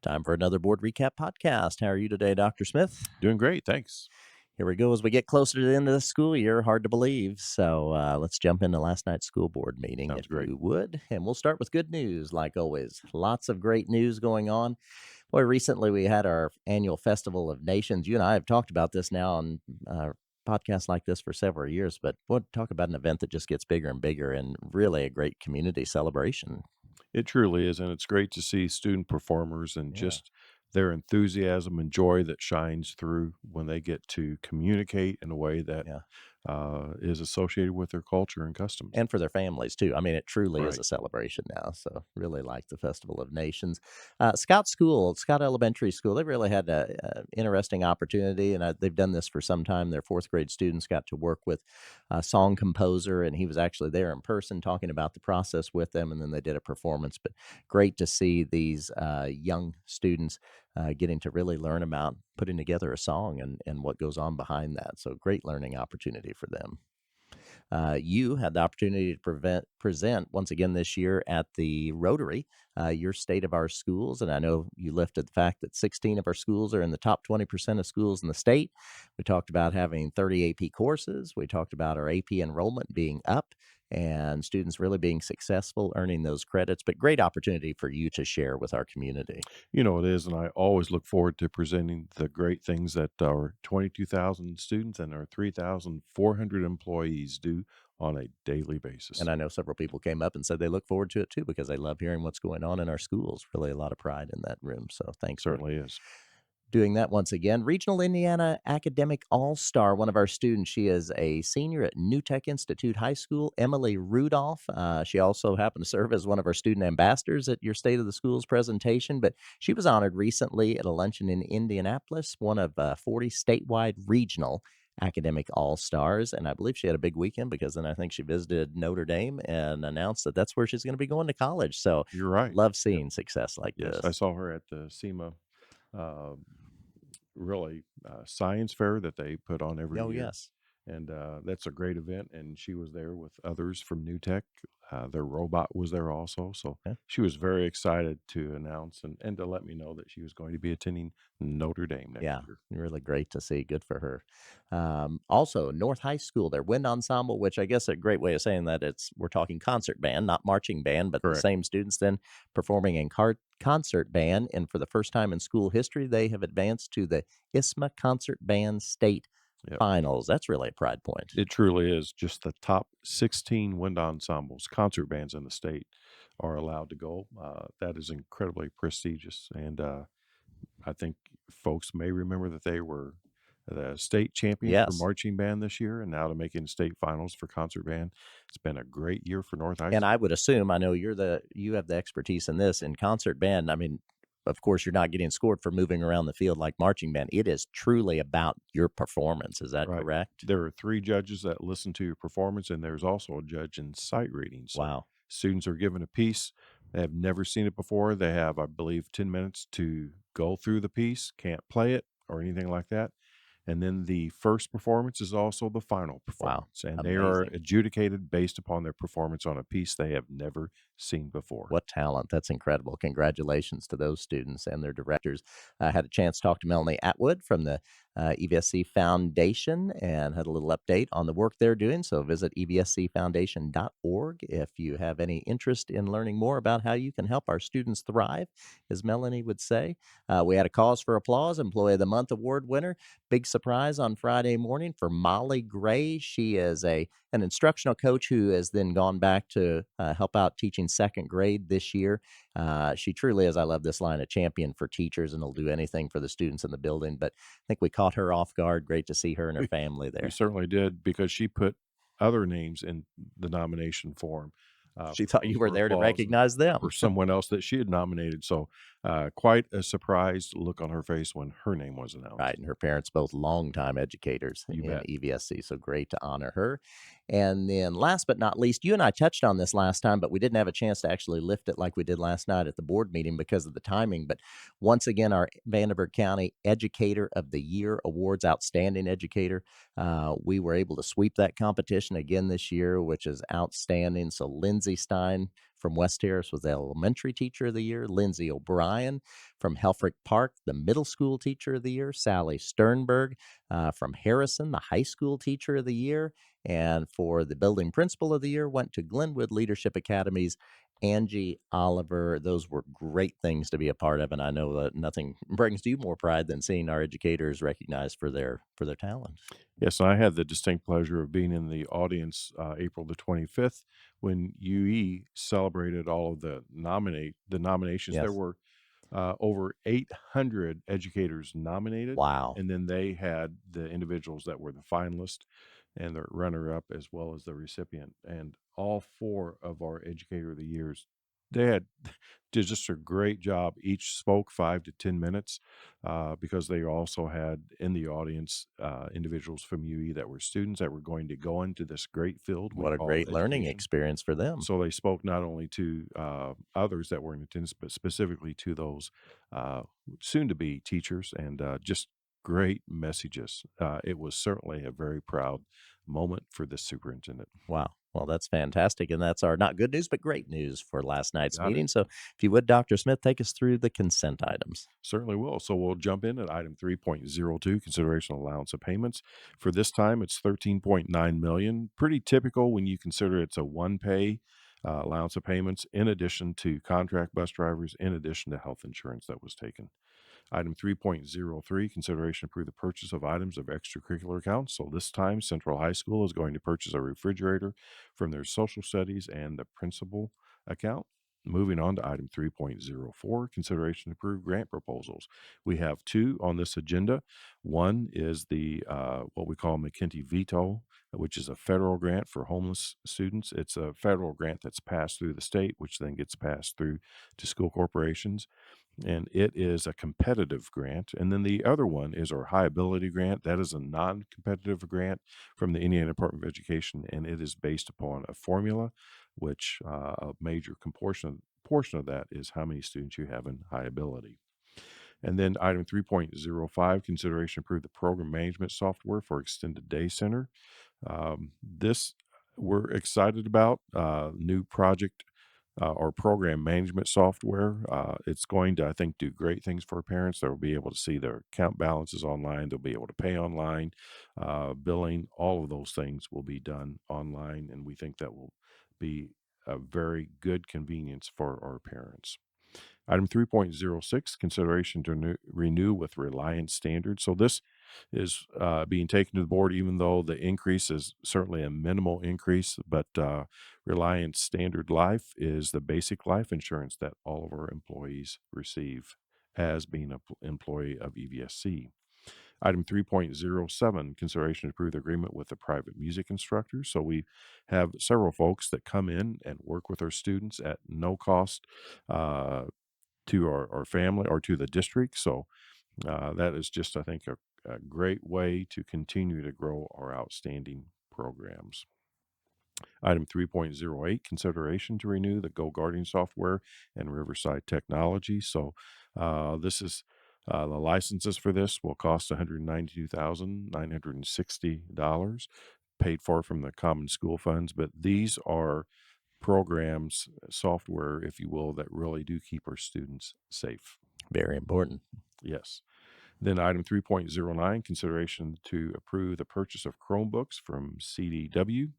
Time for another board recap podcast. How are you today, Dr. Smith? Doing great, thanks. Here we go as we get closer to the end of the school year. Hard to believe. So let's jump into last night's school board meeting, Sounds if great. you would. And we'll start with good news, like always. Lots of great news going on. Boy, recently we had our annual Festival of Nations. You and I have talked about this now on podcasts like this for several years, but boy, talk about an event that just gets bigger and bigger and really a great community celebration. It truly is, and it's great to see student performers and Yeah. just their enthusiasm and joy that shines through when they get to communicate in a way that Yeah. is associated with their culture and customs. And for their families too. I mean, it truly is Right. a celebration now. So really like the Festival of Nations. Scott Elementary School, they really had a interesting opportunity, and they've done this for some time. Their fourth grade students got to work with a song composer, and he was actually there in person talking about the process with them, and then they did a performance. But great to see these young students getting to really learn about putting together a song and what goes on behind that. So great learning opportunity for them. You had the opportunity to present once again this year at the Rotary, your state of our schools. And I know you lifted the fact that 16 of our schools are in the top 20% of schools in the state. We talked about having 30 AP courses. We talked about our AP enrollment being up and students really being successful, earning those credits. But great opportunity for you to share with our community. You know, it is, and I always look forward to presenting the great things that our 22,000 students and our 3,400 employees do on a daily basis. And I know several people came up and said they look forward to it too because they love hearing what's going on in our schools. Really a lot of pride in that room. So thanks for Certainly is. doing that once again. Regional Indiana Academic All Star, one of our students. She is a senior at New Tech Institute High School, Emily Rudolph. She also happened to serve as one of our student ambassadors at your State of the Schools presentation, but she was honored recently at a luncheon in Indianapolis, one of 40 statewide regional academic all stars. And I believe she had a big weekend because then I think she visited Notre Dame and announced that that's where she's going to be going to college. So You're right. love Yep. seeing success like Yes, I this. saw her at the SEMA uh, really science fair that they put on every Oh, year. yes. And that's a great event. And she was there with others from New Tech. Their robot was there also. So Yeah. she was very excited to announce and to let me know that she was going to be attending Notre Dame next Yeah, year. really great to see. Good for her. Also, North High School, their wind ensemble, which I guess a great way of saying that we're talking concert band, not marching band, but the Correct. same students then performing in concert band. And for the first time in school history, they have advanced to the ISMA Concert Band State Yep. Finals. That's really a pride point. It truly is. Just the top 16 wind ensembles, concert bands in the state are allowed to go. That is incredibly prestigious. And I think folks may remember that they were the state champions for Yes. marching band this year, and now to making state finals for concert band. It's been a great year for North High And I School. would assume, I know you have the expertise in this in concert band. I mean, of course, you're not getting scored for moving around the field like marching band. It is truly about your performance. Is that Right. correct? There are 3 judges that listen to your performance, and there's also a judge in sight reading. So Wow. students are given a piece. They have never seen it before. They have, I believe, 10 minutes to go through the piece, can't play it or anything like that. And then the first performance is also the final Wow. performance, and they are Amazing. adjudicated based upon their performance on a piece they have never seen before. What talent. That's incredible. Congratulations to those students and their directors. I had a chance to talk to Melanie Atwood from the EVSC Foundation and had a little update on the work they're doing. So visit evscfoundation.org if you have any interest in learning more about how you can help our students thrive, as Melanie would say. We had a cause for applause, Employee of the Month award winner. Big surprise on Friday morning for Molly Gray. She is an instructional coach who has then gone back to help out teaching second grade this year. She truly is, I love this line, a champion for teachers and will do anything for the students in the building. But I think we caught her off guard. Great to see her and her We family we there. certainly did because she put other names in the nomination form, She for thought you cause were for there to applause and recognize them. for someone else that she had nominated. So, quite a surprised look on her face when her name was Right, announced. and her parents both longtime educators You in bet. EVSC, so great to honor her. And then last but not least, you and I touched on this last time, but we didn't have a chance to actually lift it like we did last night at the board meeting because of the timing. But once again, our Vanderbilt County Educator of the Year Awards, Outstanding Educator, we were able to sweep that competition again this year, which is outstanding. So Lindsay Stein from West Terrace was the elementary teacher of the year. Lindsay O'Brien from Helfrich Park, the middle school teacher of the year. Sally Sternberg from Harrison, the high school teacher of the year. And for the building principal of the year, went to Glenwood Leadership Academy's Angie Oliver. Those were great things to be a part of, and I know that nothing brings you more pride than seeing our educators recognized for their talent. Yes, I had the distinct pleasure of being in the audience April the 25th when UE celebrated all of the nominations. There Yes. were over 800 educators nominated, Wow. and then they had the individuals that were the finalist and the runner-up as well as the recipient. And all four of our Educator of the Years, they had did just a great job. Each spoke 5 to 10 minutes because they also had in the audience individuals from UE that were students that were going to go into this great field we What a call great learning education. experience for them. So they spoke not only to others that were in attendance, but specifically to those uh, soon to be teachers and just great messages. It was certainly a very proud moment for the superintendent. Wow. Well, that's fantastic. And that's our not good news, but great news for last You night's got it. meeting. So, if you would, Dr. Smith, take us through the consent items. Certainly will. So we'll jump in at item 3.02, consideration allowance of payments. For this time, it's 13.9 million. Pretty typical when you consider it's a one pay allowance of payments in addition to contract bus drivers, in addition to health insurance that was taken. Item 3.03, consideration to approve the purchase of items of extracurricular accounts. So this time, Central High School is going to purchase a refrigerator from their social studies and the principal account. Moving on to item 3.04, consideration to approve grant proposals. We have two on this agenda. One is the what we call McKinney Veto, which is a federal grant for homeless students. It's a federal grant that's passed through the state, which then gets passed through to school corporations, and it is a competitive grant. And then the other one is our high ability grant. That is a non competitive grant from the Indiana Department of Education, and it is based upon a formula, which a major portion of that is how many students you have in high ability. And then item 3.05, consideration approve the program management software for Extended Day Center. This we're excited about new project or program management software. It's going to, I think, do great things for parents. They'll be able to see their account balances online. They'll be able to pay online, billing. All of those things will be done online, and we think that will be a very good convenience for our parents. Item 3.06, consideration to renew with Reliance Standards. So this is being taken to the board, even though the increase is certainly a minimal increase. But Reliance Standard Life is the basic life insurance that all of our employees receive as being an employee of EVSC. Item 3.07, consideration to approve the agreement with the private music instructor. So we have several folks that come in and work with our students at no cost. To our family or to the district. So that is just, I think, a great way to continue to grow our outstanding programs. Item 3.08, consideration to renew the Go Guardian software and Riverside Technology. So this is the licenses for this will cost $192,960, paid for from the common school funds. But these are programs, software, if you will, that really do keep our students safe. Very important. Yes. Then item 3.09, consideration to approve the purchase of Chromebooks from CDW.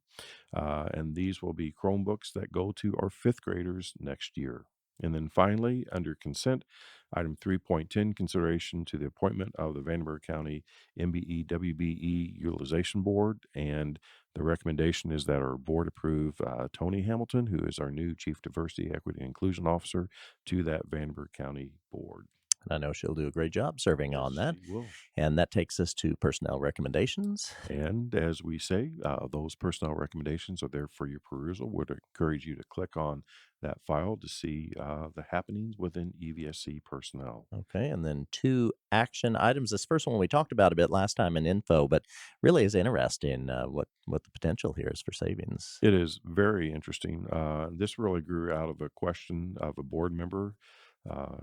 And these will be Chromebooks that go to our fifth graders next year. And then finally, under consent, item 3.10, consideration to the appointment of the Vanderbilt County MBE WBE Utilization Board. And the recommendation is that our board approve Tony Hamilton, who is our new Chief Diversity, Equity, and Inclusion Officer, to that Vanderbilt County board. And I know she'll do a great job serving Yes, on that. she will. And that takes us to personnel recommendations. And as we say, those personnel recommendations are there for your perusal. Would encourage you to click on that file to see the happenings within EVSC personnel. Okay, and then two action items. This first one we talked about a bit last time in info, but really is interesting what the potential here is for savings. It is very interesting. This really grew out of a question of a board member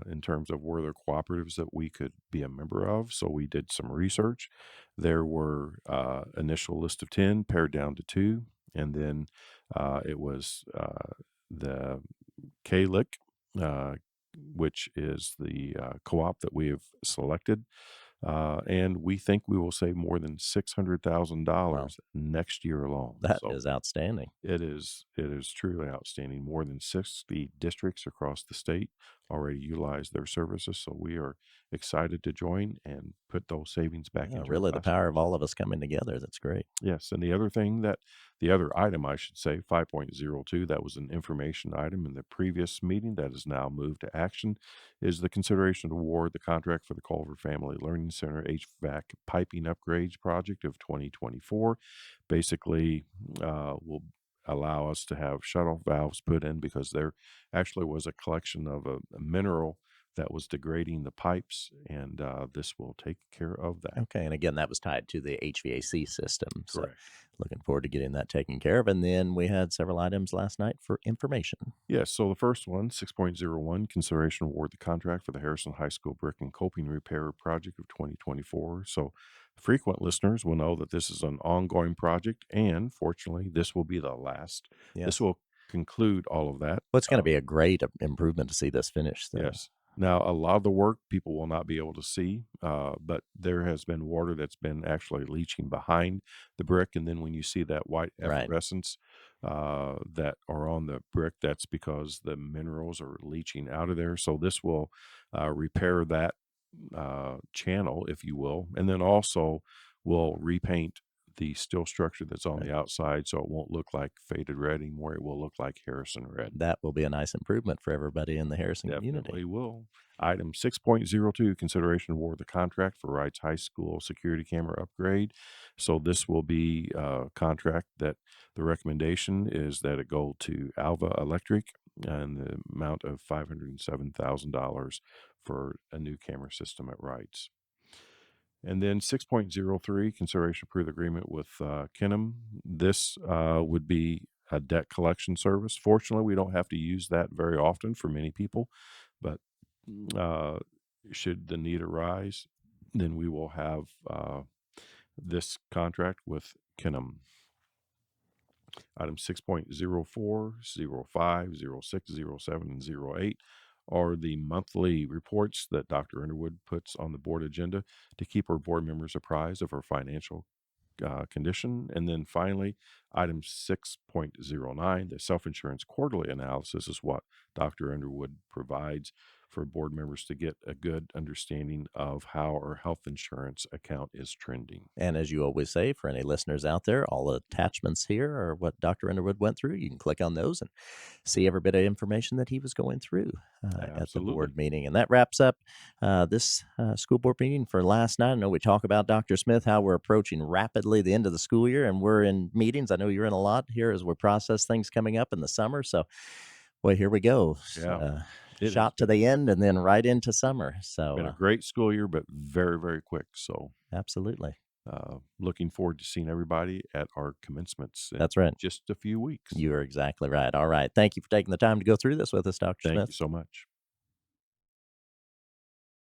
in terms of were there cooperatives that we could be a member of. So we did some research. There were initial list of 10 pared down to two, and then it was the KLIC, uh, which is the co-op that we have selected. And we think we will save more than Well, $600,000 next year alone. that So is outstanding. it is truly outstanding. More than 60 districts across the state already utilize their services, so we are excited to join and put those savings back Yeah, into our really the power of classrooms. all of us coming together. That's great. Yes, and the other item, I should say, 5.02, that was an information item in the previous meeting that is now moved to action, is the consideration to award the contract for the Culver Family Learning Center HVAC piping upgrades project of 2024. Basically, will allow us to have shut-off valves put in because there actually was a collection of a mineral that was degrading the pipes, and this will take care of that. Okay, and again, that was tied to the HVAC system, so Correct. looking forward to getting that taken care of, and then we had several items last night for information. Yes, so the first one, 6.01, consideration award the contract for the Harrison High School brick and coping repair project of 2024. So frequent listeners will know that this is an ongoing project, and fortunately, this will be the last. This Yes. will conclude all of that. Well, it's gonna be a great improvement to see this finished, so Yes. Now, a lot of the work people will not be able to see, but there has been water that's been actually leaching behind the brick, and then when you see that white right. effervescence that are on the brick, that's because the minerals are leaching out of there. So this will repair that channel, if you will, and then also will repaint the steel structure that's on Right. the outside, so it won't look like faded red anymore. It will look like Harrison red. That will be a nice improvement for everybody in the Harrison community. Definitely will. Item 6.02, consideration award the contract for Wrights High School security camera upgrade. So this will be a contract that the recommendation is that it go to Alva Electric and the amount of $507,000 for a new camera system at Wrights. And then 6.03, consideration approve the agreement with Kinnam. This would be a debt collection service. Fortunately, we don't have to use that very often for many people, but uh, should the need arise, then we will have this contract with Kinnam. Item 6.04, 05, 06, 07, and 08 are the monthly reports that Dr. Underwood puts on the board agenda to keep our board members apprised of our financial condition. And then finally, item 6.09, the self insurance quarterly analysis is what Dr. Underwood provides for board members to get a good understanding of how our health insurance account is trending. And as you always say, for any listeners out there, all attachments here are what Dr. Underwood went through. You can click on those and see every bit of information that he was going through at the Absolutely. board meeting. And that wraps up this school board meeting for last night. I know we talk about Dr. Smith, how we're approaching rapidly the end of the school year, and we're in meetings. I know you're in a lot here as we process things coming up in the summer. So, well, here we go. Yeah. It has Shot to the end and then right into summer. So, been a great school year, but very, very quick. So, absolutely. looking forward to seeing everybody at our commencements in That's right. just a few weeks. You are exactly right. All right. Thank you for taking the time to go through this with us, Dr. Thank you Smith. so much.